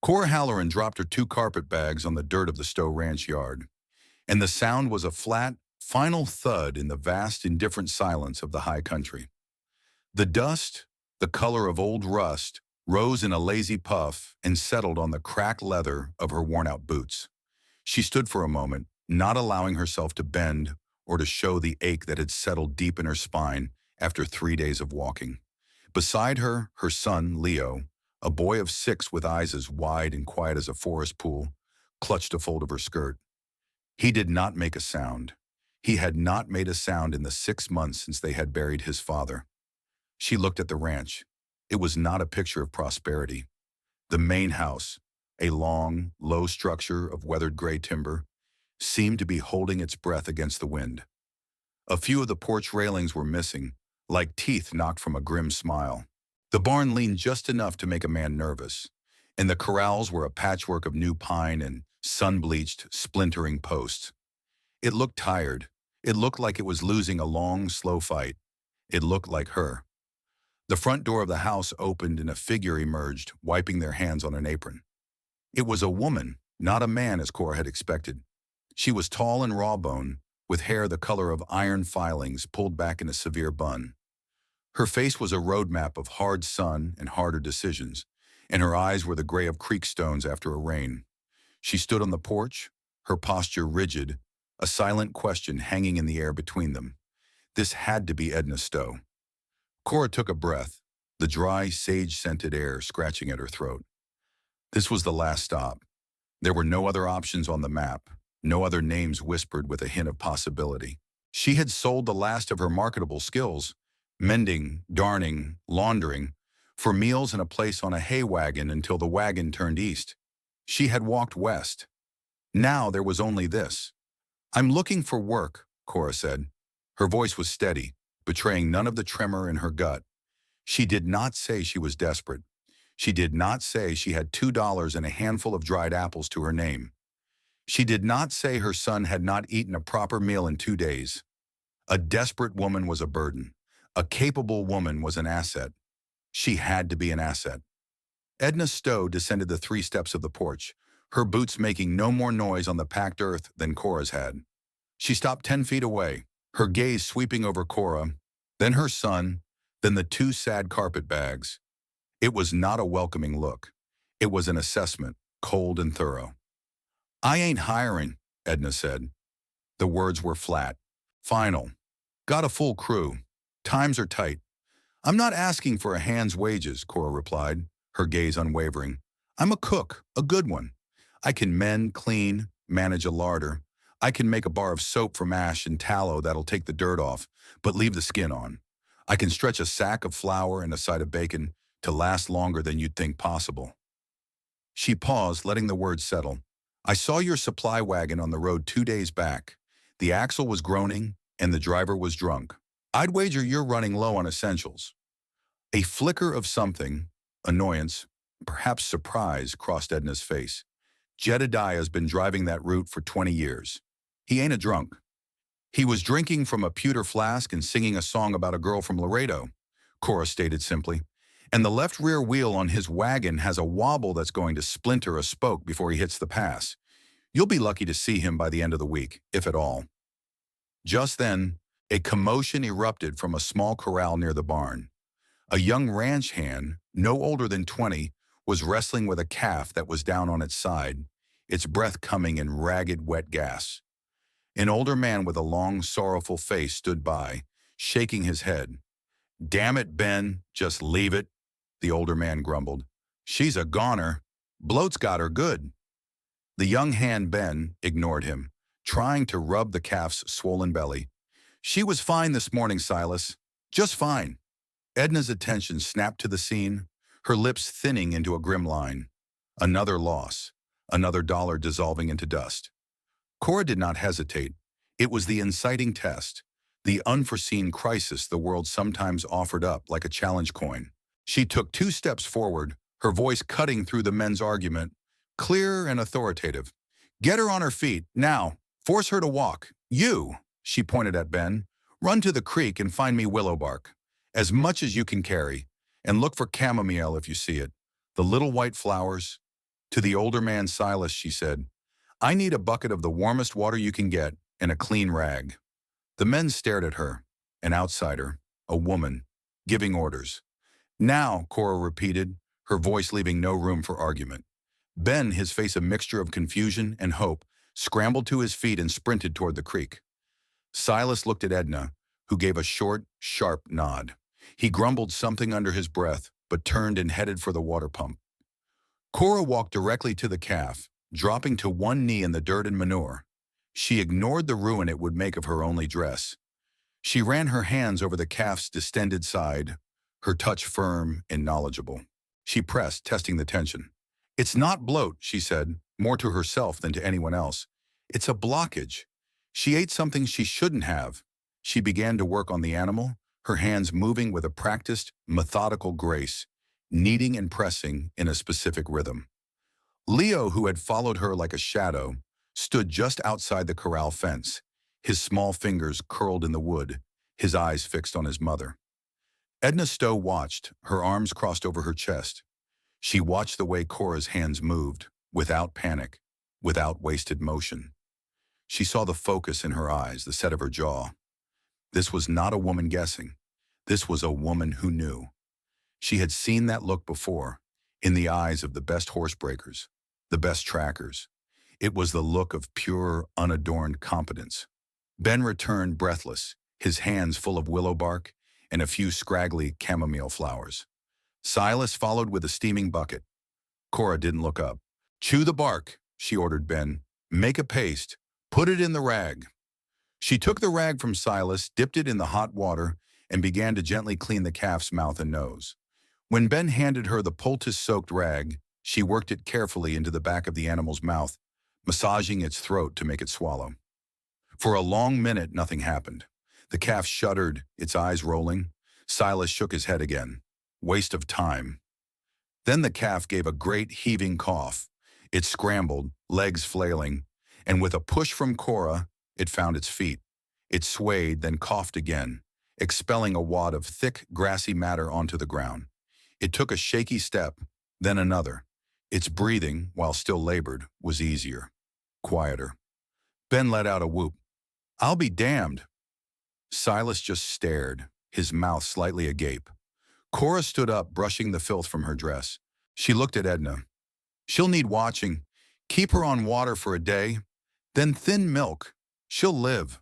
Cora Halloran dropped her 2 carpet bags on the dirt of the Stowe ranch yard, and the sound was a flat, final thud in the vast, indifferent silence of the high country. The dust, the color of old rust, rose in a lazy puff and settled on the cracked leather of her worn-out boots. She stood for a moment, not allowing herself to bend or to show the ache that had settled deep in her spine after 3 days of walking. Beside her, her son, Leo, a boy of 6 with eyes as wide and quiet as a forest pool, clutched a fold of her skirt. He did not make a sound. He had not made a sound in the 6 months since they had buried his father. She looked at the ranch. It was not a picture of prosperity. The main house, a long, low structure of weathered gray timber, seemed to be holding its breath against the wind. A few of the porch railings were missing, like teeth knocked from a grim smile. The barn leaned just enough to make a man nervous, and the corrals were a patchwork of new pine and sun-bleached, splintering posts. It looked tired. It looked like it was losing a long, slow fight. It looked like her. The front door of the house opened and a figure emerged, wiping their hands on an apron. It was a woman, not a man as Cora had expected. She was tall and raw-boned, with hair the color of iron filings pulled back in a severe bun. Her face was a roadmap of hard sun and harder decisions, and her eyes were the gray of creek stones after a rain. She stood on the porch, her posture rigid, a silent question hanging in the air between them. This had to be Edna Stowe. Cora took a breath, the dry, sage-scented air scratching at her throat. This was the last stop. There were no other options on the map, no other names whispered with a hint of possibility. She had sold the last of her marketable skills, mending, darning, laundering, for meals and a place on a hay wagon until the wagon turned east. She had walked west. Now there was only this. "I'm looking for work," Cora said. Her voice was steady, betraying none of the tremor in her gut. She did not say she was desperate. She did not say she had $2 and a handful of dried apples to her name. She did not say her son had not eaten a proper meal in 2 days. A desperate woman was a burden. A capable woman was an asset. She had to be an asset. Edna Stowe descended the 3 steps of the porch, her boots making no more noise on the packed earth than Cora's had. She stopped 10 feet away, her gaze sweeping over Cora, then her son, then the 2 sad carpet bags. It was not a welcoming look. It was an assessment, cold and thorough. "I ain't hiring," Edna said. The words were flat. Final. "Got a full crew. Times are tight." "I'm not asking for a hand's wages," Cora replied, her gaze unwavering. "I'm a cook, a good one. I can mend, clean, manage a larder. I can make a bar of soap from ash and tallow that'll take the dirt off, but leave the skin on. I can stretch a sack of flour and a side of bacon to last longer than you'd think possible." She paused, letting the words settle. "I saw your supply wagon on the road 2 days back. The axle was groaning, and the driver was drunk. I'd wager you're running low on essentials." A flicker of something, annoyance, perhaps surprise, crossed Edna's face. "Jedediah's been driving that route for 20 years. He ain't a drunk. He was drinking from a pewter flask and singing a song about a girl from Laredo," Cora stated simply. "And the left rear wheel on his wagon has a wobble that's going to splinter a spoke before he hits the pass. You'll be lucky to see him by the end of the week, if at all." Just then, a commotion erupted from a small corral near the barn. A young ranch hand, no older than 20, was wrestling with a calf that was down on its side, its breath coming in ragged, wet gasps. An older man with a long, sorrowful face stood by, shaking his head. "Damn it, Ben, just leave it," the older man grumbled. "She's a goner. Bloat's got her good." The young hand, Ben, ignored him, trying to rub the calf's swollen belly. "She was fine this morning, Silas. Just fine." Edna's attention snapped to the scene, her lips thinning into a grim line. Another loss, another dollar dissolving into dust. Cora did not hesitate. It was the inciting test, the unforeseen crisis the world sometimes offered up like a challenge coin. She took 2 steps forward, her voice cutting through the men's argument, clear and authoritative. "Get her on her feet, now. Force her to walk. You," she pointed at Ben, "run to the creek and find me willow bark. As much as you can carry. And look for chamomile if you see it. The little white flowers." To the older man Silas, she said, "I need a bucket of the warmest water you can get and a clean rag." The men stared at her, an outsider, a woman, giving orders. "Now," Cora repeated, her voice leaving no room for argument. Ben, his face a mixture of confusion and hope, scrambled to his feet and sprinted toward the creek. Silas looked at Edna, who gave a short, sharp nod. He grumbled something under his breath, but turned and headed for the water pump. Cora walked directly to the calf, dropping to one knee in the dirt and manure. She ignored the ruin it would make of her only dress. She ran her hands over the calf's distended side, her touch firm and knowledgeable. She pressed, testing the tension. "It's not bloat," she said, more to herself than to anyone else. "It's a blockage. She ate something she shouldn't have." She began to work on the animal, her hands moving with a practiced, methodical grace, kneading and pressing in a specific rhythm. Leo, who had followed her like a shadow, stood just outside the corral fence, his small fingers curled in the wood, his eyes fixed on his mother. Edna Stowe watched, her arms crossed over her chest. She watched the way Cora's hands moved, without panic, without wasted motion. She saw the focus in her eyes, the set of her jaw. This was not a woman guessing. This was a woman who knew. She had seen that look before, in the eyes of the best horsebreakers, the best trackers. It was the look of pure, unadorned competence. Ben returned breathless, his hands full of willow bark and a few scraggly chamomile flowers. Silas followed with a steaming bucket. Cora didn't look up. "Chew the bark," she ordered Ben. "Make a paste. Put it in the rag." She took the rag from Silas, dipped it in the hot water, and began to gently clean the calf's mouth and nose. When Ben handed her the poultice-soaked rag, she worked it carefully into the back of the animal's mouth, massaging its throat to make it swallow. For a long minute, nothing happened. The calf shuddered, its eyes rolling. Silas shook his head again. Waste of time. Then the calf gave a great heaving cough. It scrambled, legs flailing, and with a push from Cora, it found its feet. It swayed, then coughed again, expelling a wad of thick, grassy matter onto the ground. It took a shaky step, then another. Its breathing, while still labored, was easier, quieter. Ben let out a whoop. "I'll be damned." Silas just stared, his mouth slightly agape. Cora stood up, brushing the filth from her dress. She looked at Edna. "She'll need watching. Keep her on water for a day, then thin milk. She'll live."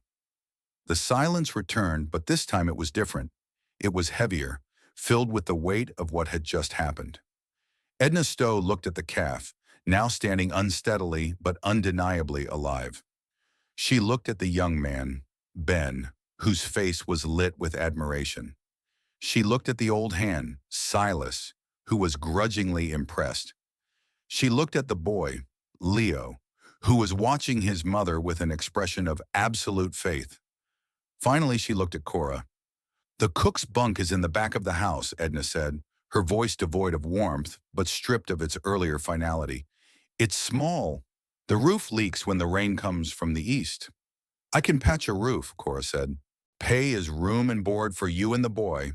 The silence returned, but this time it was different. It was heavier, filled with the weight of what had just happened. Edna Stowe looked at the calf, now standing unsteadily but undeniably alive. She looked at the young man, Ben, whose face was lit with admiration. She looked at the old hand, Silas, who was grudgingly impressed. She looked at the boy, Leo, who was watching his mother with an expression of absolute faith. Finally, she looked at Cora. "The cook's bunk is in the back of the house," Edna said, her voice devoid of warmth but stripped of its earlier finality. "It's small. The roof leaks when the rain comes from the east." "I can patch a roof," Cora said. "Pay is room and board for you and the boy,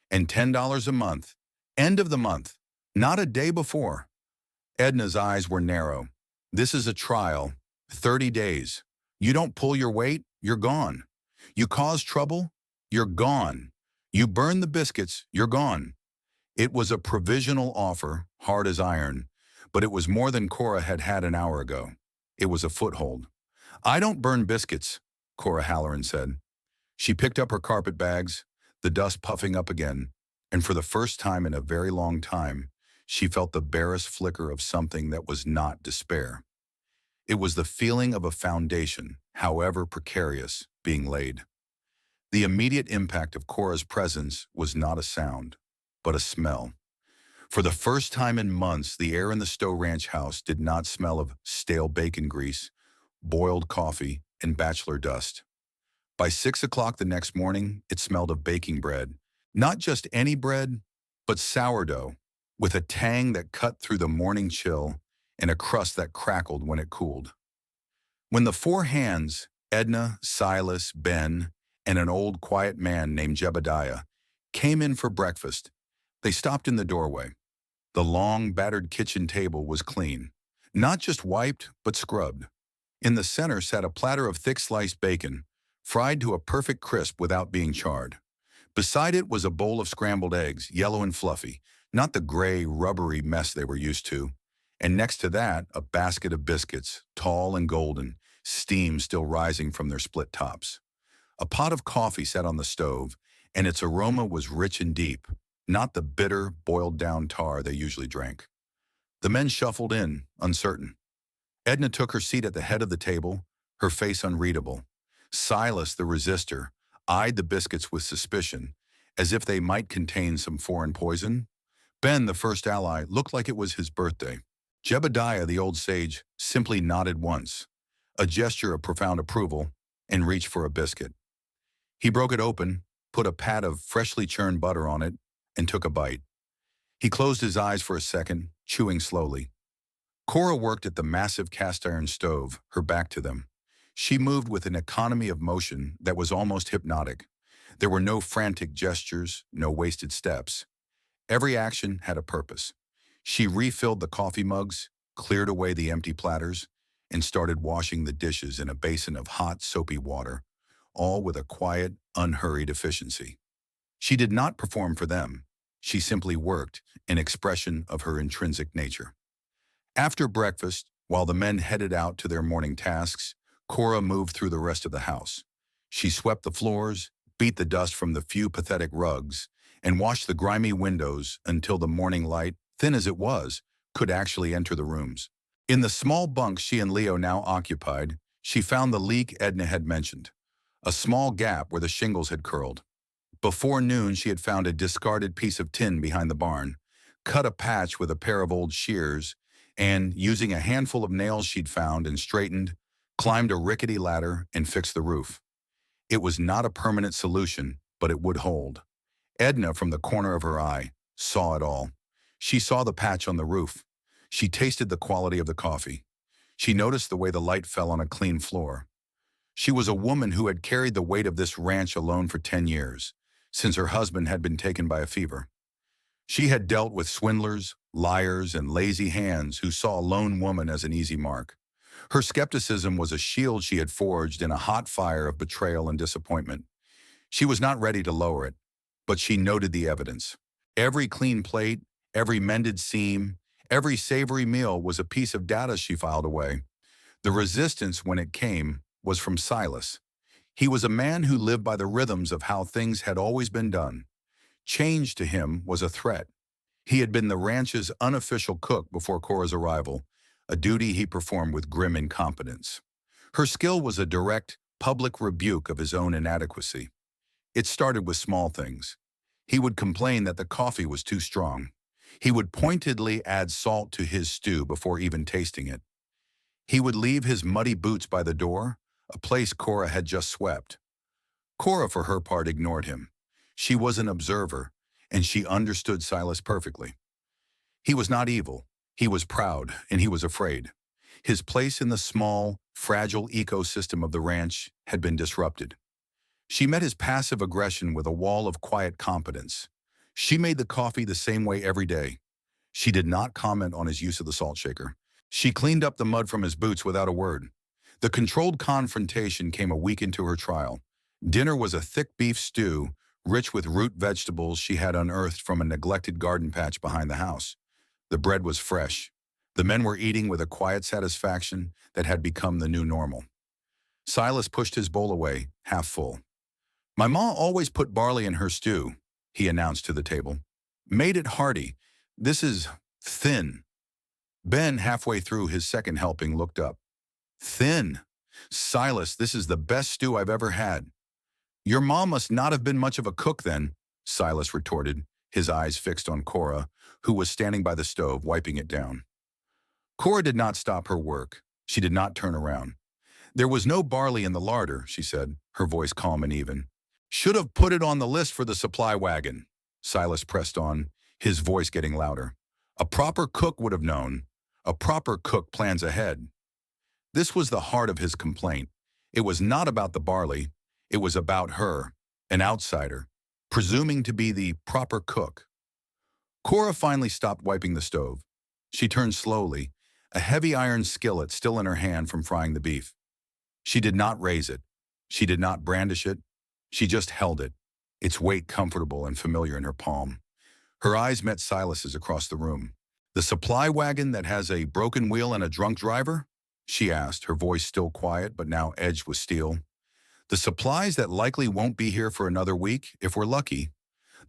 and $10 a month. End of the month, not a day before." Edna's eyes were narrow. "This is a trial. 30 days. You don't pull your weight, you're gone. You cause trouble, you're gone. You burn the biscuits, you're gone." It was a provisional offer, hard as iron, but it was more than Cora had had an hour ago. It was a foothold. "I don't burn biscuits," Cora Halloran said. She picked up her carpet bags, the dust puffing up again, and for the first time in a very long time, she felt the barest flicker of something that was not despair. It was the feeling of a foundation, however precarious, being laid. The immediate impact of Cora's presence was not a sound, but a smell. For the first time in months, the air in the Stowe Ranch house did not smell of stale bacon grease, boiled coffee, and bachelor dust. By 6 o'clock the next morning, it smelled of baking bread. Not just any bread, but sourdough, with a tang that cut through the morning chill and a crust that crackled when it cooled. When the four hands, Edna, Silas, Ben, and an old quiet man named Jebediah, came in for breakfast, they stopped in the doorway. The long, battered kitchen table was clean, Not just wiped, but scrubbed. In the center sat a platter of thick sliced bacon, fried to a perfect crisp without being charred. Beside it was a bowl of scrambled eggs, yellow and fluffy, not the gray, rubbery mess they were used to. And next to that, a basket of biscuits, tall and golden, steam still rising from their split tops. A pot of coffee sat on the stove, and its aroma was rich and deep, not the bitter, boiled-down tar they usually drank. The men shuffled in, uncertain. Edna took her seat at the head of the table, her face unreadable. Silas, the resistor, eyed the biscuits with suspicion, as if they might contain some foreign poison. Ben, the first ally, looked like it was his birthday. Jebediah, the old sage, simply nodded once, a gesture of profound approval, and reached for a biscuit. He broke it open, put a pat of freshly churned butter on it, and took a bite. He closed his eyes for a second, chewing slowly. Cora worked at the massive cast-iron stove, her back to them. She moved with an economy of motion that was almost hypnotic. There were no frantic gestures, no wasted steps. Every action had a purpose. She refilled the coffee mugs, cleared away the empty platters, and started washing the dishes in a basin of hot, soapy water, all with a quiet, unhurried efficiency. She did not perform for them. She simply worked, an expression of her intrinsic nature. After breakfast, while the men headed out to their morning tasks, Cora moved through the rest of the house. She swept the floors, beat the dust from the few pathetic rugs, and washed the grimy windows until the morning light, thin as it was, could actually enter the rooms. In the small bunk she and Leo now occupied, she found the leak Edna had mentioned, a small gap where the shingles had curled. Before noon, she had found a discarded piece of tin behind the barn, cut a patch with a pair of old shears, and, using a handful of nails she'd found and straightened, climbed a rickety ladder and fixed the roof. It was not a permanent solution, but it would hold. Edna, from the corner of her eye, saw it all. She saw the patch on the roof. She tasted the quality of the coffee. She noticed the way the light fell on a clean floor. She was a woman who had carried the weight of this ranch alone for 10 years, since her husband had been taken by a fever. She had dealt with swindlers, liars, and lazy hands who saw a lone woman as an easy mark. Her skepticism was a shield she had forged in a hot fire of betrayal and disappointment. She was not ready to lower it, but she noted the evidence. Every clean plate, every mended seam, every savory meal was a piece of data she filed away. The resistance, when it came, was from Silas. He was a man who lived by the rhythms of how things had always been done. Change to him was a threat. He had been the ranch's unofficial cook before Cora's arrival, a duty he performed with grim incompetence. Her skill was a direct, public rebuke of his own inadequacy. It started with small things. He would complain that the coffee was too strong. He would pointedly add salt to his stew before even tasting it. He would leave his muddy boots by the door, a place Cora had just swept. Cora, for her part, ignored him. She was an observer, and she understood Silas perfectly. He was not evil. He was proud, and he was afraid. His place in the small, fragile ecosystem of the ranch had been disrupted. She met his passive aggression with a wall of quiet competence. She made the coffee the same way every day. She did not comment on his use of the salt shaker. She cleaned up the mud from his boots without a word. The controlled confrontation came a week into her trial. Dinner was a thick beef stew, rich with root vegetables she had unearthed from a neglected garden patch behind the house. The bread was fresh. The men were eating with a quiet satisfaction that had become the new normal. Silas pushed his bowl away, half full. "My ma always put barley in her stew," he announced to the table. "Made it hearty. This is thin." Ben, halfway through his second helping, looked up. "Thin? Silas, this is the best stew I've ever had." "Your mom must not have been much of a cook then," Silas retorted, his eyes fixed on Cora, who was standing by the stove, wiping it down. Cora did not stop her work. She did not turn around. "There was no barley in the larder," she said, her voice calm and even. "Should have put it on the list for the supply wagon," Silas pressed on, his voice getting louder. "A proper cook would have known. A proper cook plans ahead." This was the heart of his complaint. It was not about the barley. It was about her, an outsider, presuming to be the proper cook. Cora finally stopped wiping the stove. She turned slowly, a heavy iron skillet still in her hand from frying the beef. She did not raise it. She did not brandish it. She just held it, its weight comfortable and familiar in her palm. Her eyes met Silas's across the room. "The supply wagon that has a broken wheel and a drunk driver?" she asked, her voice still quiet but now edged with steel. "The supplies that likely won't be here for another week, if we're lucky.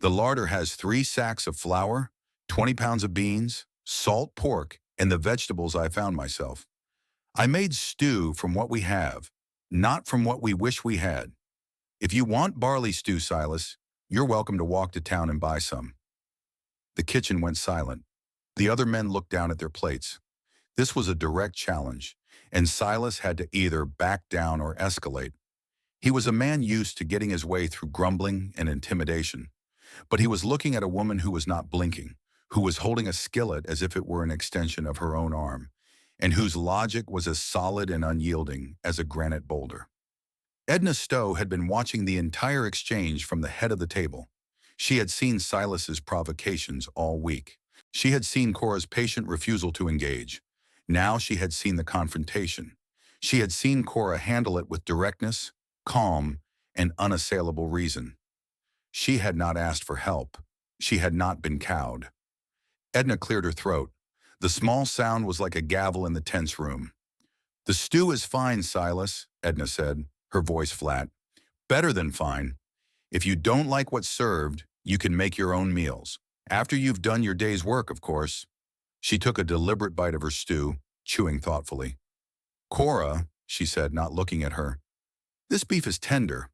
The larder has 3 sacks of flour, 20 pounds of beans, salt pork, and the vegetables I found myself. I made stew from what we have, not from what we wish we had. If you want barley stew, Silas, you're welcome to walk to town and buy some." The kitchen went silent. The other men looked down at their plates. This was a direct challenge, and Silas had to either back down or escalate. He was a man used to getting his way through grumbling and intimidation. But he was looking at a woman who was not blinking, who was holding a skillet as if it were an extension of her own arm, and whose logic was as solid and unyielding as a granite boulder. Edna Stowe had been watching the entire exchange from the head of the table. She had seen Silas's provocations all week. She had seen Cora's patient refusal to engage. Now she had seen the confrontation. She had seen Cora handle it with directness, calm, and unassailable reason. She had not asked for help. She had not been cowed. Edna cleared her throat. The small sound was like a gavel in the tense room. "The stew is fine, Silas," Edna said, her voice flat. "Better than fine. If you don't like what's served, you can make your own meals. After you've done your day's work, of course." She took a deliberate bite of her stew, chewing thoughtfully. "Cora," she said, not looking at her, "this beef is tender.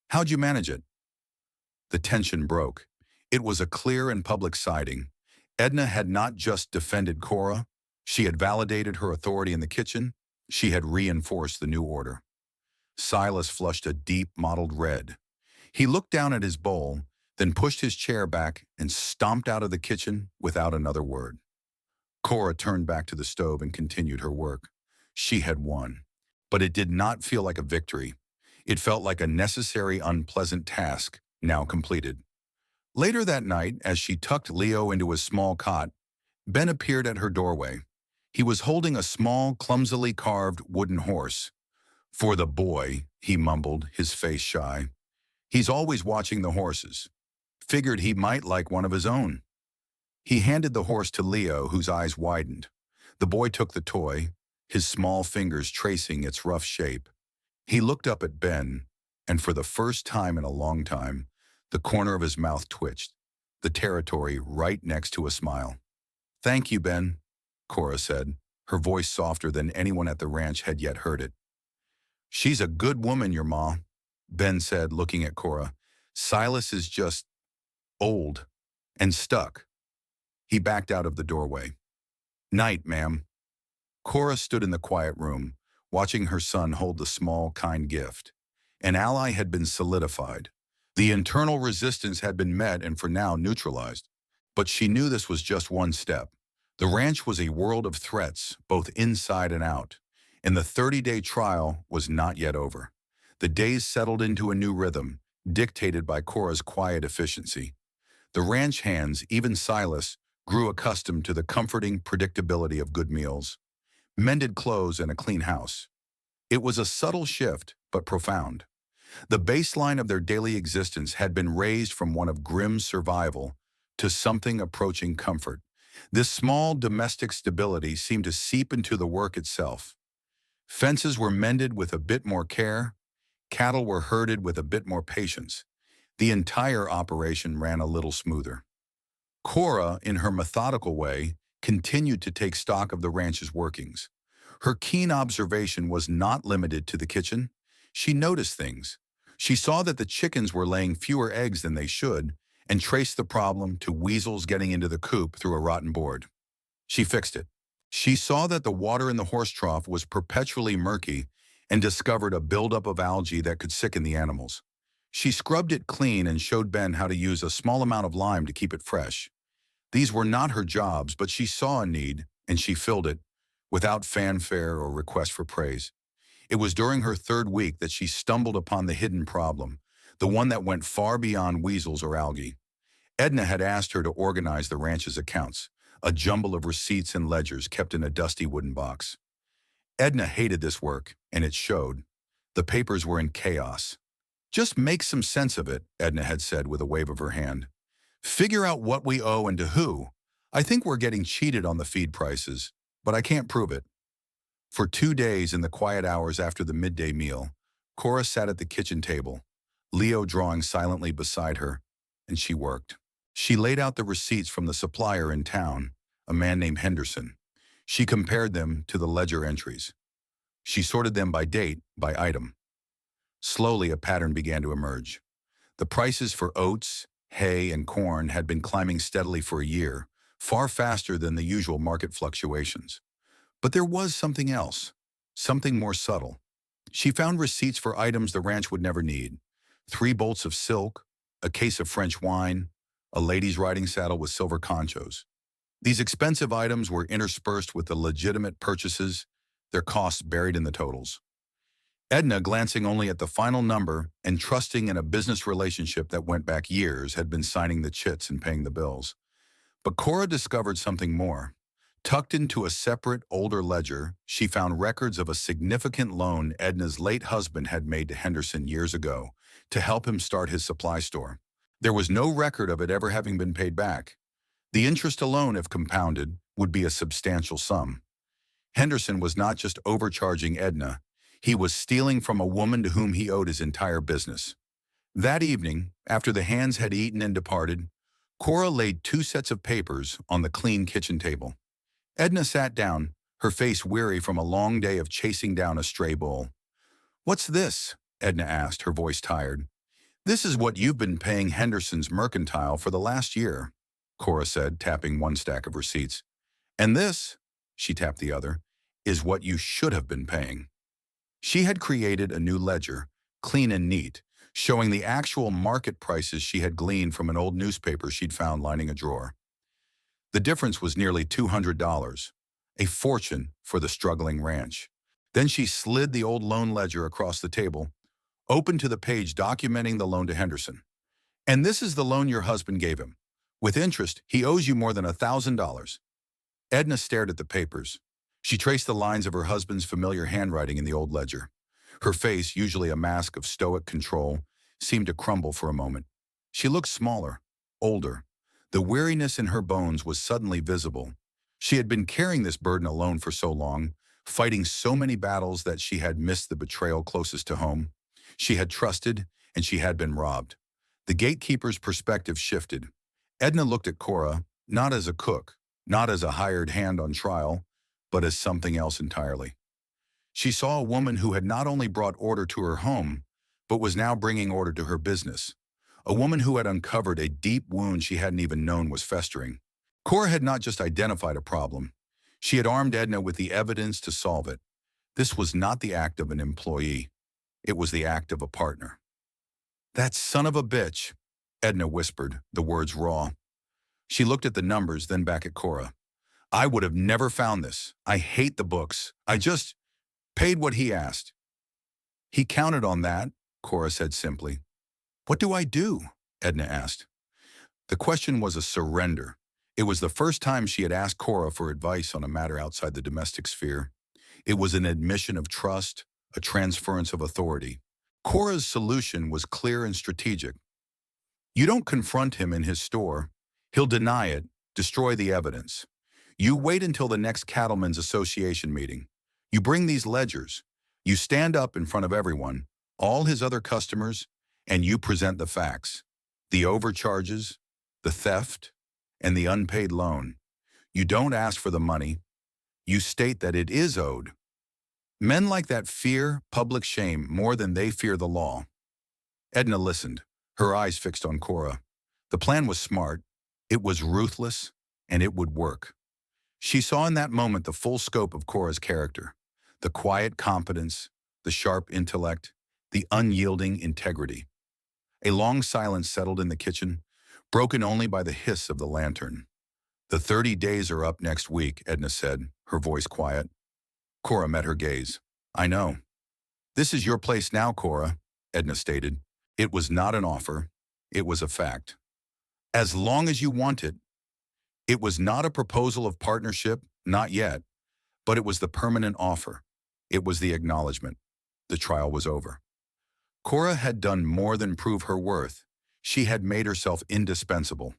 How'd you manage it?" The tension broke. It was a clear and public siding. Edna had not just defended Cora. She had validated her authority in the kitchen. She had reinforced the new order. Silas flushed a deep, mottled red. He looked down at his bowl, then pushed his chair back and stomped out of the kitchen without another word. Cora turned back to the stove and continued her work. She had won. But it did not feel like a victory. It felt like a necessary, unpleasant task, now completed. Later that night, as she tucked Leo into his small cot, Ben appeared at her doorway. He was holding a small, clumsily carved wooden horse. "For the boy," he mumbled, his face shy. "He's always watching the horses. Figured he might like one of his own." He handed the horse to Leo, whose eyes widened. The boy took the toy, his small fingers tracing its rough shape. He looked up at Ben, and for the first time in a long time, the corner of his mouth twitched, the territory right next to a smile. "Thank you, Ben," Cora said, her voice softer than anyone at the ranch had yet heard it. "She's a good woman, your ma," Ben said, looking at Cora. "Silas is just old and stuck." He backed out of the doorway. "Night, ma'am." Cora stood in the quiet room, watching her son hold the small, kind gift. An ally had been solidified. The internal resistance had been met and for now neutralized. But she knew this was just one step. The ranch was a world of threats, both inside and out. And the 30-day trial was not yet over. The days settled into a new rhythm, dictated by Cora's quiet efficiency. The ranch hands, even Silas, grew accustomed to the comforting predictability of good meals, mended clothes, and a clean house. It was a subtle shift, but profound. The baseline of their daily existence had been raised from one of grim survival to something approaching comfort. This small domestic stability seemed to seep into the work itself. Fences were mended with a bit more care. Cattle were herded with a bit more patience. The entire operation ran a little smoother. Cora, in her methodical way, continued to take stock of the ranch's workings. Her keen observation was not limited to the kitchen. She noticed things. She saw that the chickens were laying fewer eggs than they should and traced the problem to weasels getting into the coop through a rotten board. She fixed it. She saw that the water in the horse trough was perpetually murky and discovered a buildup of algae that could sicken the animals. She scrubbed it clean and showed Ben how to use a small amount of lime to keep it fresh. These were not her jobs, but she saw a need, and she filled it, without fanfare or request for praise. It was during her 3rd week that she stumbled upon the hidden problem, the one that went far beyond weasels or algae. Edna had asked her to organize the ranch's accounts, a jumble of receipts and ledgers kept in a dusty wooden box. Edna hated this work, and it showed. The papers were in chaos. "Just make some sense of it," Edna had said with a wave of her hand. "Figure out what we owe and to who. I think we're getting cheated on the feed prices, but I can't prove it." For 2 days in the quiet hours after the midday meal, Cora sat at the kitchen table, Leo drawing silently beside her, and she worked. She laid out the receipts from the supplier in town, a man named Henderson. She compared them to the ledger entries. She sorted them by date, by item. Slowly, a pattern began to emerge. The prices for oats, hay, and corn had been climbing steadily for a year, far faster than the usual market fluctuations. But there was something else, something more subtle. She found receipts for items the ranch would never need: 3 bolts of silk, a case of French wine, a lady's riding saddle with silver conchos. These expensive items were interspersed with the legitimate purchases, their costs buried in the totals. Edna, glancing only at the final number and trusting in a business relationship that went back years, had been signing the chits and paying the bills. But Cora discovered something more. Tucked into a separate, older ledger, she found records of a significant loan Edna's late husband had made to Henderson years ago to help him start his supply store. There was no record of it ever having been paid back. The interest alone, if compounded, would be a substantial sum. Henderson was not just overcharging Edna, he was stealing from a woman to whom he owed his entire business. That evening, after the hands had eaten and departed, Cora laid 2 sets of papers on the clean kitchen table. Edna sat down, her face weary from a long day of chasing down a stray bull. "What's this?" Edna asked, her voice tired. "This is what you've been paying Henderson's mercantile for the last year," Cora said, tapping one stack of receipts. "And this," she tapped the other, "is what you should have been paying." She had created a new ledger, clean and neat, showing the actual market prices she had gleaned from an old newspaper she'd found lining a drawer. The difference was nearly $200, a fortune for the struggling ranch. Then she slid the old loan ledger across the table, opened to the page documenting the loan to Henderson. "And this is the loan your husband gave him. With interest, he owes you more than $1,000. Edna stared at the papers. She traced the lines of her husband's familiar handwriting in the old ledger. Her face, usually a mask of stoic control, seemed to crumble for a moment. She looked smaller, older. The weariness in her bones was suddenly visible. She had been carrying this burden alone for so long, fighting so many battles that she had missed the betrayal closest to home. She had trusted, and she had been robbed. The gatekeeper's perspective shifted. Edna looked at Cora, not as a cook, not as a hired hand on trial, but as something else entirely. She saw a woman who had not only brought order to her home, but was now bringing order to her business. A woman who had uncovered a deep wound she hadn't even known was festering. Cora had not just identified a problem. She had armed Edna with the evidence to solve it. This was not the act of an employee. It was the act of a partner. "That son of a bitch," Edna whispered, the words raw. She looked at the numbers, then back at Cora. "I would have never found this. I hate the books. I just paid what he asked." "He counted on that," Cora said simply. "What do I do?" Edna asked. The question was a surrender. It was the first time she had asked Cora for advice on a matter outside the domestic sphere. It was an admission of trust, a transference of authority. Cora's solution was clear and strategic. You don't confront him in his store. He'll deny it, destroy the evidence. You wait until the next Cattlemen's Association meeting. You bring these ledgers. You stand up in front of everyone, all his other customers, and you present the facts. The overcharges, the theft, and the unpaid loan. You don't ask for the money. You state that it is owed. Men like that fear public shame more than they fear the law. Edna listened, her eyes fixed on Cora. The plan was smart, it was ruthless, and it would work. She saw in that moment the full scope of Cora's character, the quiet competence, the sharp intellect, the unyielding integrity. A long silence settled in the kitchen, broken only by the hiss of the lantern. "The 30 days are up next week," Edna said, her voice quiet. Cora met her gaze. "I know." "This is your place now, Cora," Edna stated. It was not an offer. It was a fact. "As long as you want it." It was not a proposal of partnership, not yet, but it was the permanent offer. It was the acknowledgement. The trial was over. Cora had done more than prove her worth. She had made herself indispensable.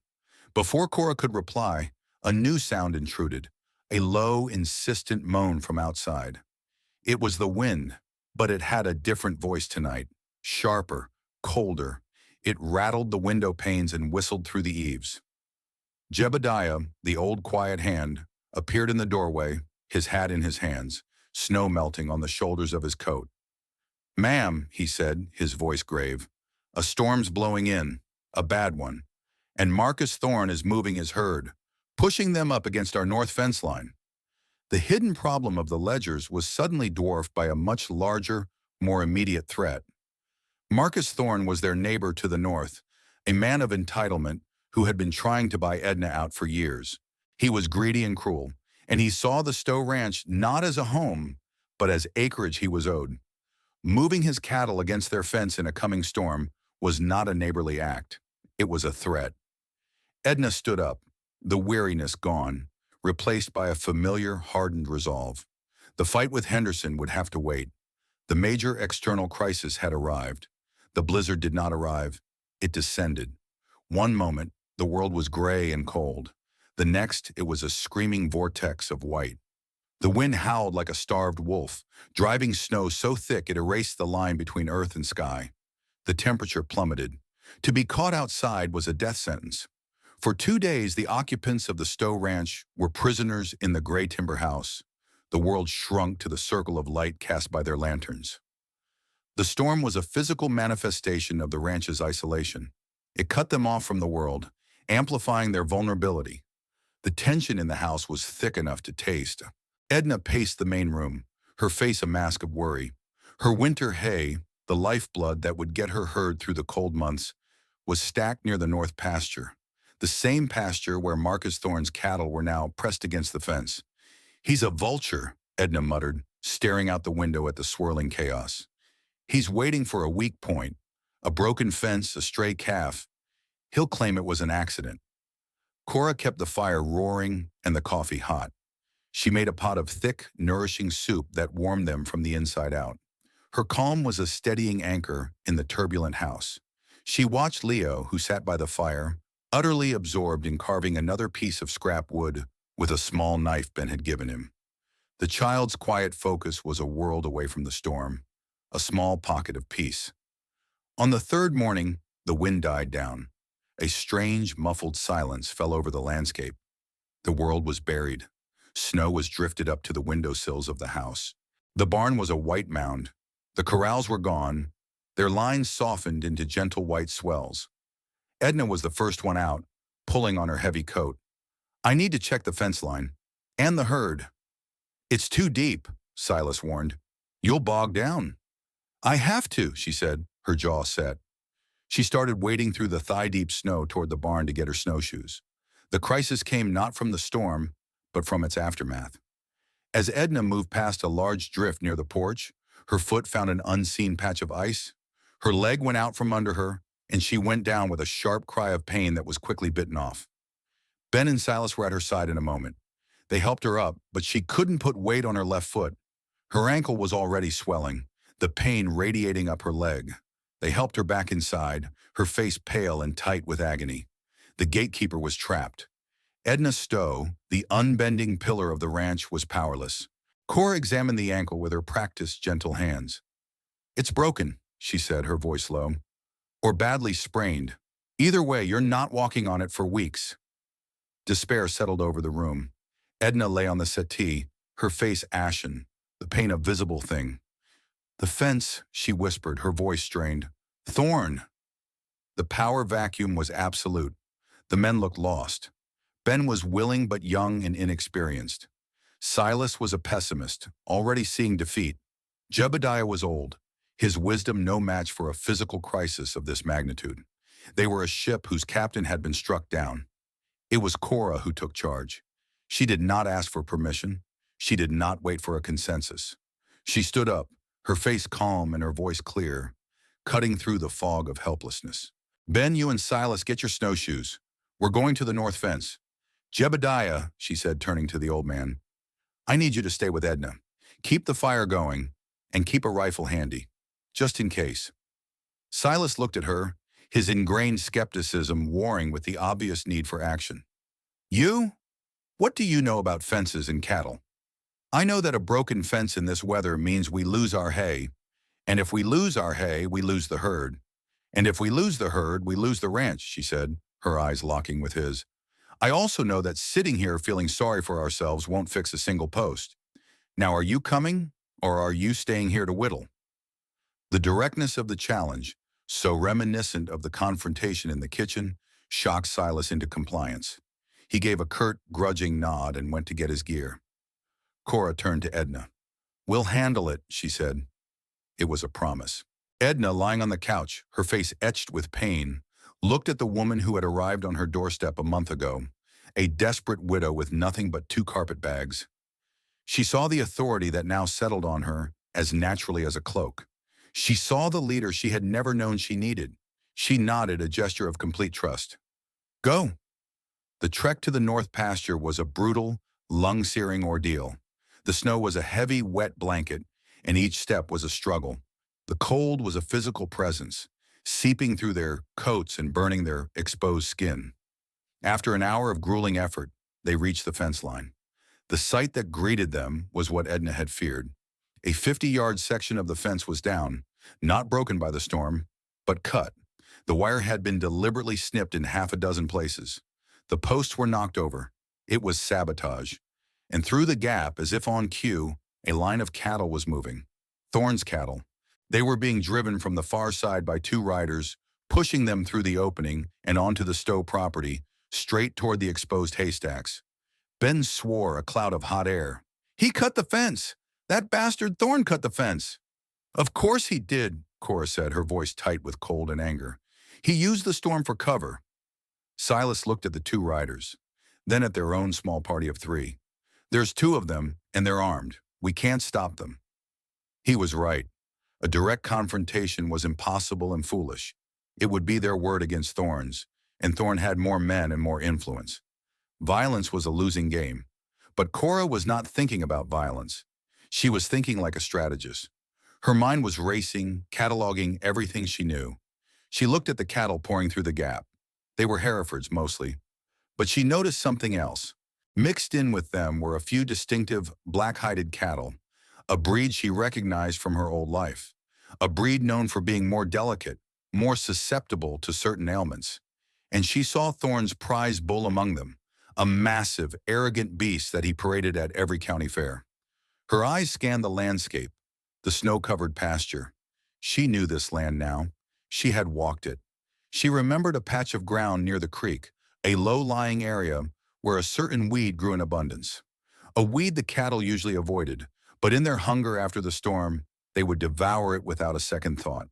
Before Cora could reply, a new sound intruded, a low, insistent moan from outside. It was the wind, but it had a different voice tonight, sharper, colder. It rattled the window panes and whistled through the eaves. Jebediah, the old quiet hand, appeared in the doorway, his hat in his hands, snow melting on the shoulders of his coat. "Ma'am," he said, his voice grave, "a storm's blowing in, a bad one, and Marcus Thorne is moving his herd, pushing them up against our north fence line." The hidden problem of the ledgers was suddenly dwarfed by a much larger, more immediate threat. Marcus Thorne was their neighbor to the north, a man of entitlement who had been trying to buy Edna out for years. He was greedy and cruel, and he saw the Stowe Ranch not as a home, but as acreage he was owed. Moving his cattle against their fence in a coming storm was not a neighborly act. It was a threat. Edna stood up, the weariness gone, replaced by a familiar, hardened resolve. The fight with Henderson would have to wait. The major external crisis had arrived. The blizzard did not arrive. It descended. One moment, the world was gray and cold. The next, it was a screaming vortex of white. The wind howled like a starved wolf, driving snow so thick it erased the line between earth and sky. The temperature plummeted. To be caught outside was a death sentence. For 2 days, the occupants of the Stowe Ranch were prisoners in the gray timber house. The world shrunk to the circle of light cast by their lanterns. The storm was a physical manifestation of the ranch's isolation. It cut them off from the world, amplifying their vulnerability. The tension in the house was thick enough to taste. Edna paced the main room, her face a mask of worry. Her winter hay, the lifeblood that would get her herd through the cold months, was stacked near the north pasture, the same pasture where Marcus Thorne's cattle were now pressed against the fence. "He's a vulture," Edna muttered, staring out the window at the swirling chaos. "He's waiting for a weak point, a broken fence, a stray calf. He'll claim it was an accident." Cora kept the fire roaring and the coffee hot. She made a pot of thick, nourishing soup that warmed them from the inside out. Her calm was a steadying anchor in the turbulent house. She watched Leo, who sat by the fire, utterly absorbed in carving another piece of scrap wood with a small knife Ben had given him. The child's quiet focus was a world away from the storm, a small pocket of peace. On the third morning, the wind died down. A strange, muffled silence fell over the landscape. The world was buried. Snow was drifted up to the windowsills of the house. The barn was a white mound. The corrals were gone, their lines softened into gentle white swells. Edna was the first one out, pulling on her heavy coat. "I need to check the fence line. And the herd." "It's too deep," Silas warned. "You'll bog down." "I have to," she said, her jaw set. She started wading through the thigh-deep snow toward the barn to get her snowshoes. The crisis came not from the storm, but from its aftermath. As Edna moved past a large drift near the porch, her foot found an unseen patch of ice. Her leg went out from under her, and she went down with a sharp cry of pain that was quickly bitten off. Ben and Silas were at her side in a moment. They helped her up, but she couldn't put weight on her left foot. Her ankle was already swelling, the pain radiating up her leg. They helped her back inside, her face pale and tight with agony. The gatekeeper was trapped. Edna Stowe, the unbending pillar of the ranch, was powerless. Cora examined the ankle with her practiced, gentle hands. "It's broken," she said, her voice low. "Or badly sprained. Either way, you're not walking on it for weeks." Despair settled over the room. Edna lay on the settee, her face ashen, the pain a visible thing. "The fence," she whispered, her voice strained. "Thorne." The power vacuum was absolute. The men looked lost. Ben was willing but young and inexperienced. Silas was a pessimist, already seeing defeat. Jebediah was old, his wisdom no match for a physical crisis of this magnitude. They were a ship whose captain had been struck down. It was Cora who took charge. She did not ask for permission. She did not wait for a consensus. She stood up, her face calm and her voice clear, cutting through the fog of helplessness. "Ben, you and Silas, get your snowshoes. We're going to the north fence. Jebediah, she said, turning to the old man, I need you to stay with Edna. Keep the fire going and keep a rifle handy, just in case. Silas looked at her, his ingrained skepticism warring with the obvious need for action. You? What do you know about fences and cattle? I know that a broken fence in this weather means we lose our hay, and if we lose our hay, we lose the herd. And if we lose the herd, we lose the ranch, she said, her eyes locking with his. I also know that sitting here feeling sorry for ourselves won't fix a single post. Now, are you coming, or are you staying here to whittle? The directness of the challenge, so reminiscent of the confrontation in the kitchen, shocked Silas into compliance. He gave a curt, grudging nod and went to get his gear. Cora turned to Edna. We'll handle it, she said. It was a promise. Edna, lying on the couch, her face etched with pain, looked at the woman who had arrived on her doorstep a month ago, a desperate widow with nothing but 2 carpetbags. She saw the authority that now settled on her as naturally as a cloak. She saw the leader she had never known she needed. She nodded, a gesture of complete trust. Go. The trek to the north pasture was a brutal, lung-searing ordeal. The snow was a heavy, wet blanket, and each step was a struggle. The cold was a physical presence, seeping through their coats and burning their exposed skin. After an hour of grueling effort, they reached the fence line. The sight that greeted them was what Edna had feared. A 50-yard section of the fence was down, not broken by the storm, but cut. The wire had been deliberately snipped in half a dozen places. The posts were knocked over. It was sabotage. And through the gap, as if on cue, a line of cattle was moving. Thorne's cattle. They were being driven from the far side by 2 riders, pushing them through the opening and onto the Stowe property, straight toward the exposed haystacks. Ben swore, a cloud of hot air. He cut the fence! That bastard Thorne cut the fence! Of course he did, Cora said, her voice tight with cold and anger. He used the storm for cover. Silas looked at the 2 riders, then at their own small party of 3. There's 2 of them, and they're armed. We can't stop them. He was right. A direct confrontation was impossible and foolish. It would be their word against Thorne's, and Thorne had more men and more influence. Violence was a losing game. But Cora was not thinking about violence. She was thinking like a strategist. Her mind was racing, cataloging everything she knew. She looked at the cattle pouring through the gap. They were Herefords mostly. But she noticed something else. Mixed in with them were a few distinctive black-hided cattle, a breed she recognized from her old life, a breed known for being more delicate, more susceptible to certain ailments. And she saw Thorne's prize bull among them, a massive, arrogant beast that he paraded at every county fair. Her eyes scanned the landscape, the snow-covered pasture. She knew this land now. She had walked it. She remembered a patch of ground near the creek, a low-lying area where a certain weed grew in abundance. A weed the cattle usually avoided, but in their hunger after the storm, they would devour it without a second thought.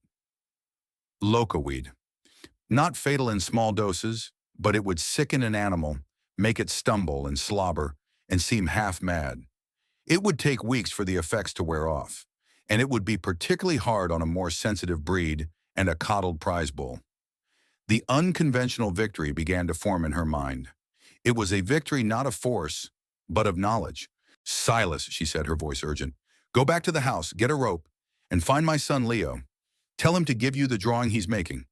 Loca-weed. Not fatal in small doses, but it would sicken an animal, make it stumble and slobber, and seem half mad. It would take weeks for the effects to wear off, and it would be particularly hard on a more sensitive breed and a coddled prize bull. The unconventional victory began to form in her mind. It was a victory not of force, but of knowledge. Silas, she said, her voice urgent, go back to the house, get a rope, and find my son Leo. Tell him to give you the drawing he's making.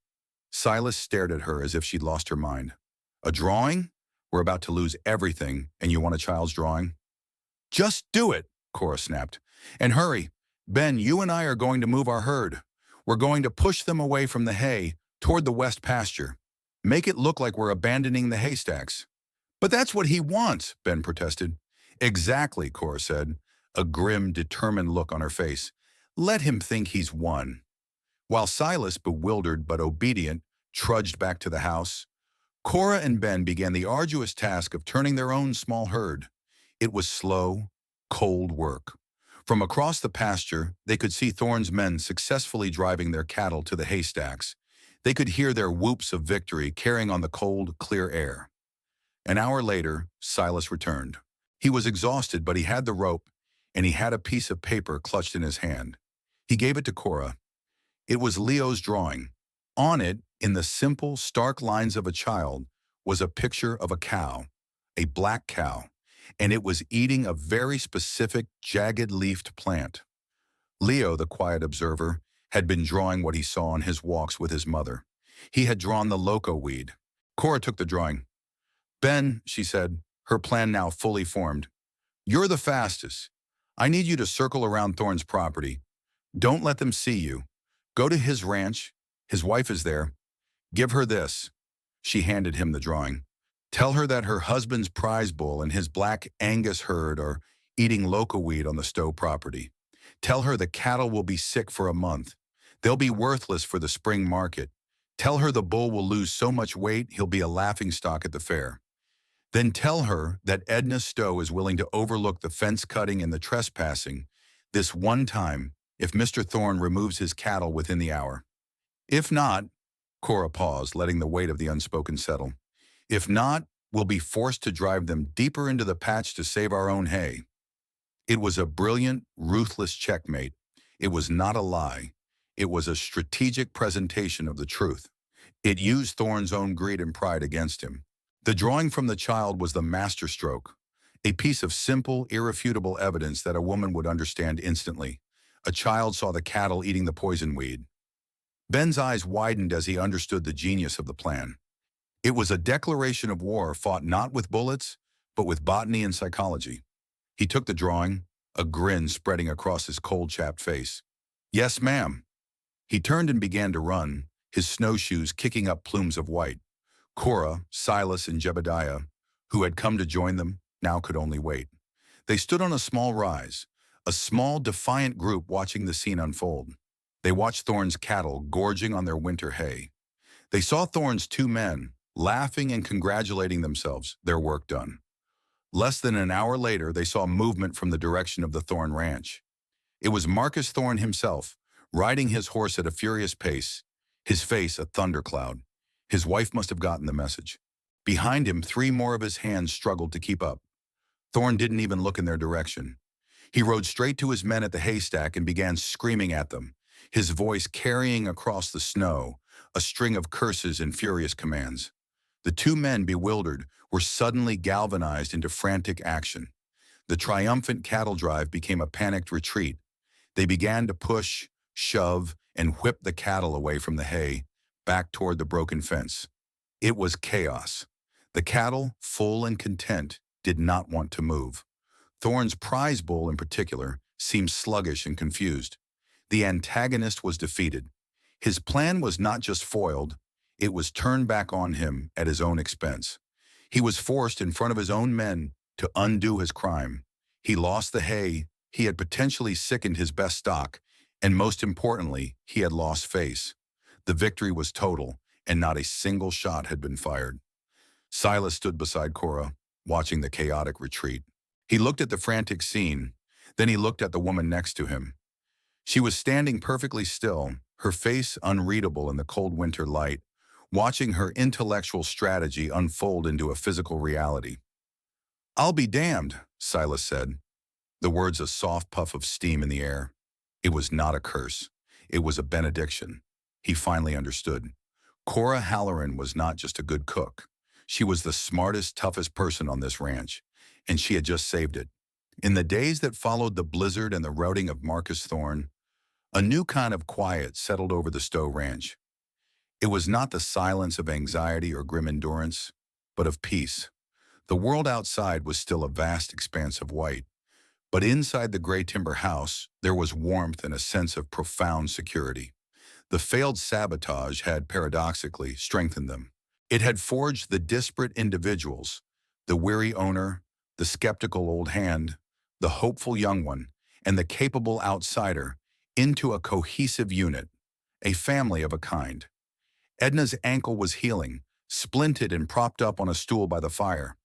Silas stared at her as if she'd lost her mind. A drawing? We're about to lose everything, and you want a child's drawing? Just do it, Cora snapped. And hurry. Ben, you and I are going to move our herd. We're going to push them away from the hay toward the west pasture. Make it look like we're abandoning the haystacks. But that's what he wants, Ben protested. Exactly, Cora said, a grim, determined look on her face. Let him think he's won. While Silas, bewildered but obedient, trudged back to the house, Cora and Ben began the arduous task of turning their own small herd. It was slow, cold work. From across the pasture, they could see Thorne's men successfully driving their cattle to the haystacks. They could hear their whoops of victory carrying on the cold, clear air. An hour later, Silas returned. He was exhausted, but he had the rope, and he had a piece of paper clutched in his hand. He gave it to Cora. It was Leo's drawing. On it, in the simple, stark lines of a child, was a picture of a cow, a black cow, and it was eating a very specific jagged-leafed plant. Leo, the quiet observer, had been drawing what he saw on his walks with his mother. He had drawn the loco weed. Cora took the drawing. "Ben," she said, her plan now fully formed, "you're the fastest. I need you to circle around Thorne's property. Don't let them see you. Go to his ranch. His wife is there. Give her this." She handed him the drawing. "Tell her that her husband's prize bull and his black Angus herd are eating loco weed on the Stowe property. Tell her the cattle will be sick for a month. They'll be worthless for the spring market. Tell her the bull will lose so much weight he'll be a laughingstock at the fair. Then tell her that Edna Stowe is willing to overlook the fence cutting and the trespassing this one time if Mr. Thorne removes his cattle within the hour. If not," Cora paused, letting the weight of the unspoken settle, "if not, we'll be forced to drive them deeper into the patch to save our own hay." It was a brilliant, ruthless checkmate. It was not a lie. It was a strategic presentation of the truth. It used Thorne's own greed and pride against him. The drawing from the child was the masterstroke, a piece of simple, irrefutable evidence that a woman would understand instantly. A child saw the cattle eating the poison weed. Ben's eyes widened as he understood the genius of the plan. It was a declaration of war fought not with bullets, but with botany and psychology. He took the drawing, a grin spreading across his cold-chapped face. "Yes, ma'am." He turned and began to run, his snowshoes kicking up plumes of white. Cora, Silas, and Jebediah, who had come to join them, now could only wait. They stood on a small rise, a small, defiant group watching the scene unfold. They watched Thorne's cattle gorging on their winter hay. They saw Thorne's two men, laughing and congratulating themselves, their work done. Less than an hour later, they saw movement from the direction of the Thorne ranch. It was Marcus Thorne himself, riding his horse at a furious pace, his face a thundercloud. His wife must have gotten the message. Behind him, 3 more of his hands struggled to keep up. Thorne didn't even look in their direction. He rode straight to his men at the haystack and began screaming at them, his voice carrying across the snow, a string of curses and furious commands. The 2 men, bewildered, were suddenly galvanized into frantic action. The triumphant cattle drive became a panicked retreat. They began to push, shove, and whip the cattle away from the hay, back toward the broken fence. It was chaos. The cattle, full and content, did not want to move. Thorne's prize bull, in particular, seemed sluggish and confused. The antagonist was defeated. His plan was not just foiled, it was turned back on him at his own expense. He was forced in front of his own men to undo his crime. He lost the hay, he had potentially sickened his best stock, and most importantly, he had lost face. The victory was total, and not a single shot had been fired. Silas stood beside Cora, watching the chaotic retreat. He looked at the frantic scene, then he looked at the woman next to him. She was standing perfectly still, her face unreadable in the cold winter light, watching her intellectual strategy unfold into a physical reality. "I'll be damned," Silas said, the words a soft puff of steam in the air. It was not a curse. It was a benediction. He finally understood. Cora Halloran was not just a good cook. She was the smartest, toughest person on this ranch, and she had just saved it. In the days that followed the blizzard and the routing of Marcus Thorne, a new kind of quiet settled over the Stowe ranch. It was not the silence of anxiety or grim endurance, but of peace. The world outside was still a vast expanse of white, but inside the gray timber house, there was warmth and a sense of profound security. The failed sabotage had, paradoxically, strengthened them. It had forged the disparate individuals, the weary owner, the skeptical old hand, the hopeful young one, and the capable outsider, into a cohesive unit, a family of a kind. Edna's ankle was healing, splinted and propped up on a stool by the fire.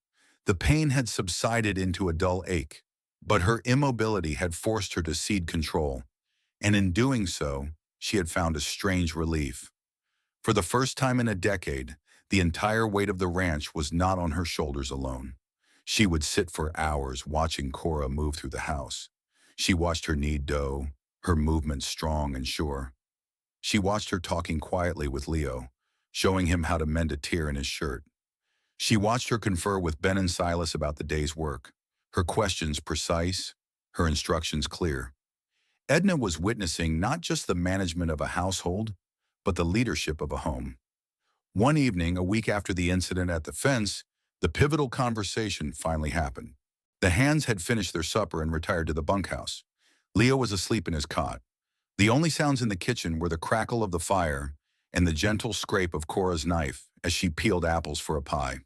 The pain had subsided into a dull ache, but her immobility had forced her to cede control, and in doing so, she had found a strange relief. For the first time in a decade, the entire weight of the ranch was not on her shoulders alone. She would sit for hours watching Cora move through the house. She watched her knead dough, her movements strong and sure. She watched her talking quietly with Leo, showing him how to mend a tear in his shirt. She watched her confer with Ben and Silas about the day's work, her questions precise, her instructions clear. Edna was witnessing not just the management of a household, but the leadership of a home. One evening, a week after the incident at the fence, the pivotal conversation finally happened. The hands had finished their supper and retired to the bunkhouse. Leo was asleep in his cot. The only sounds in the kitchen were the crackle of the fire and the gentle scrape of Cora's knife as she peeled apples for a pie.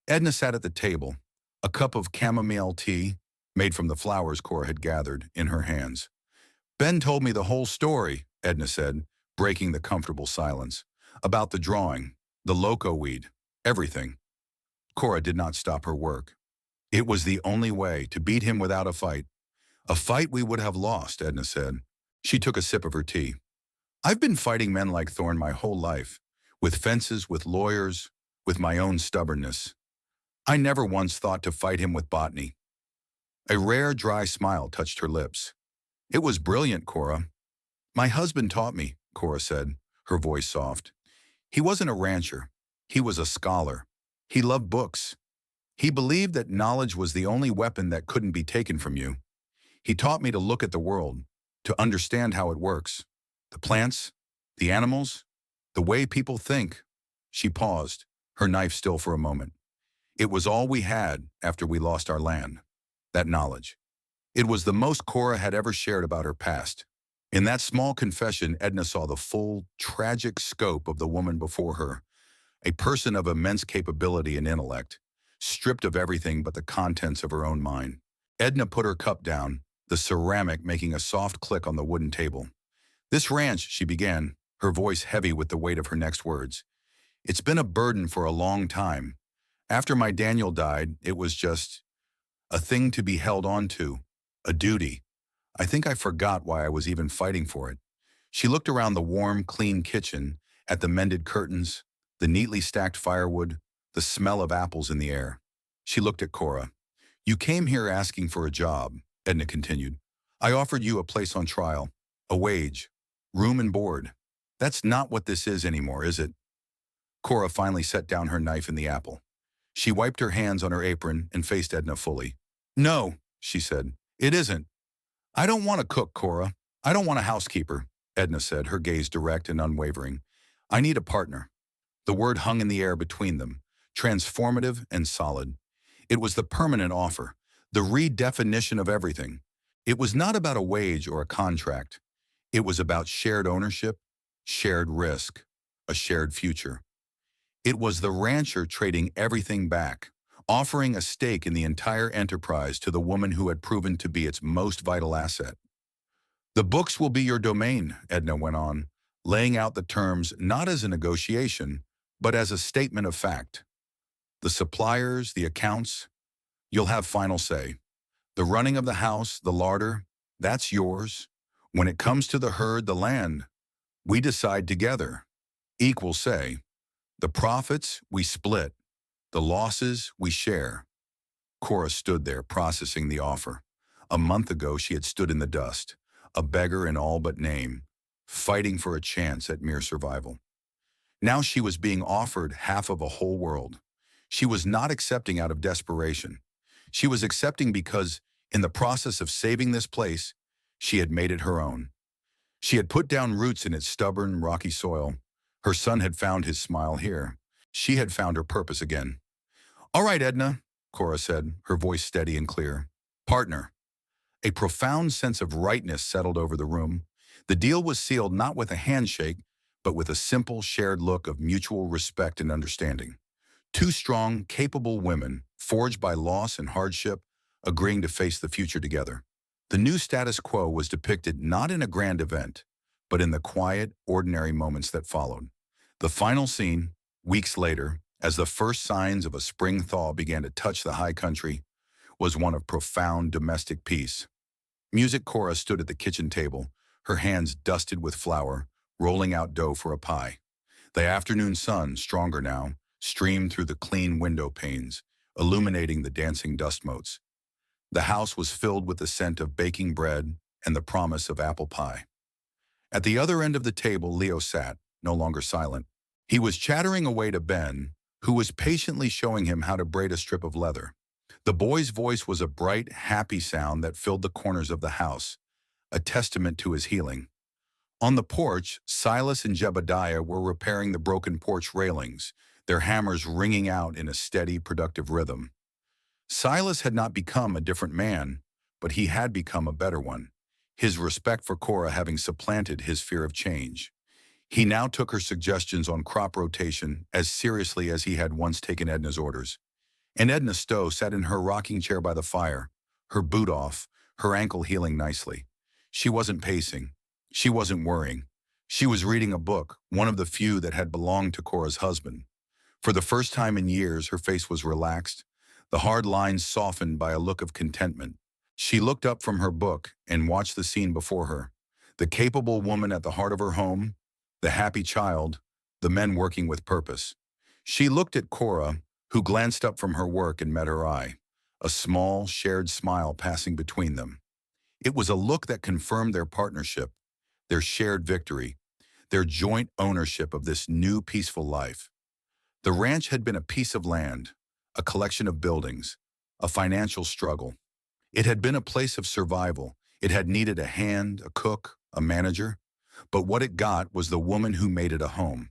Edna sat at the table, a cup of chamomile tea, made from the flowers Cora had gathered, in her hands. Ben told me the whole story, Edna said, breaking the comfortable silence. About the drawing, the loco weed, everything. Cora did not stop her work. It was the only way to beat him without a fight. A fight we would have lost, Edna said. She took a sip of her tea. I've been fighting men like Thorne my whole life, with fences, with lawyers, with my own stubbornness. I never once thought to fight him with botany. A rare, dry smile touched her lips. It was brilliant, Cora. My husband taught me, Cora said, her voice soft. He wasn't a rancher. He was a scholar. He loved books. He believed that knowledge was the only weapon that couldn't be taken from you. He taught me to look at the world, to understand how it works. The plants, the animals, the way people think. She paused, her knife still for a moment. It was all we had after we lost our land, that knowledge. It was the most Cora had ever shared about her past. In that small confession, Edna saw the full, tragic scope of the woman before her, a person of immense capability and intellect, stripped of everything but the contents of her own mind. Edna put her cup down, the ceramic making a soft click on the wooden table. This ranch, she began, her voice heavy with the weight of her next words. It's been a burden for a long time. After my Daniel died, it was just a thing to be held on to, a duty. I think I forgot why I was even fighting for it. She looked around the warm, clean kitchen, at the mended curtains, the neatly stacked firewood, the smell of apples in the air. She looked at Cora. You came here asking for a job, Edna continued. I offered you a place on trial, a wage, room and board. That's not what this is anymore, is it? Cora finally set down her knife in the apple. She wiped her hands on her apron and faced Edna fully. No, she said, it isn't. I don't want to cook, Cora. I don't want a housekeeper, Edna said, her gaze direct and unwavering. I need a partner. The word hung in the air between them, transformative and solid. It was the permanent offer, the redefinition of everything. It was not about a wage or a contract. It was about shared ownership, shared risk, a shared future. It was the rancher trading everything back, offering a stake in the entire enterprise to the woman who had proven to be its most vital asset. The books will be your domain, Edna went on, laying out the terms not as a negotiation, but as a statement of fact. The suppliers, the accounts, you'll have final say. The running of the house, the larder, that's yours. When it comes to the herd, the land, we decide together. Equal say. The profits, we split. The losses, we share. Cora stood there, processing the offer. A month ago, she had stood in the dust, a beggar in all but name, fighting for a chance at mere survival. Now she was being offered half of a whole world. She was not accepting out of desperation. She was accepting because, in the process of saving this place, she had made it her own. She had put down roots in its stubborn, rocky soil. Her son had found his smile here. She had found her purpose again. All right, Edna, Cora said, her voice steady and clear. Partner. A profound sense of rightness settled over the room. The deal was sealed not with a handshake, but with a simple, shared look of mutual respect and understanding. Two strong, capable women, forged by loss and hardship, agreeing to face the future together. The new status quo was depicted not in a grand event, but in the quiet, ordinary moments that followed. The final scene, weeks later, as the first signs of a spring thaw began to touch the high country, was one of profound domestic peace. Music Cora stood at the kitchen table, her hands dusted with flour, rolling out dough for a pie. The afternoon sun, stronger now, streamed through the clean window panes, illuminating the dancing dust motes. The house was filled with the scent of baking bread and the promise of apple pie. At the other end of the table, Leo sat, no longer silent. He was chattering away to Ben, who was patiently showing him how to braid a strip of leather. The boy's voice was a bright, happy sound that filled the corners of the house, a testament to his healing. On the porch, Silas and Jebediah were repairing the broken porch railings, their hammers ringing out in a steady, productive rhythm. Silas had not become a different man, but he had become a better one, his respect for Cora having supplanted his fear of change. He now took her suggestions on crop rotation as seriously as he had once taken Edna's orders. And Edna Stowe sat in her rocking chair by the fire, her boot off, her ankle healing nicely. She wasn't pacing. She wasn't worrying. She was reading a book, one of the few that had belonged to Cora's husband. For the first time in years, her face was relaxed, the hard lines softened by a look of contentment. She looked up from her book and watched the scene before her. The capable woman at the heart of her home, the happy child, the men working with purpose. She looked at Cora, who glanced up from her work and met her eye, a small, shared smile passing between them. It was a look that confirmed their partnership, their shared victory, their joint ownership of this new peaceful life. The ranch had been a piece of land, a collection of buildings, a financial struggle. It had been a place of survival. It had needed a hand, a cook, a manager. But what it got was the woman who made it a home.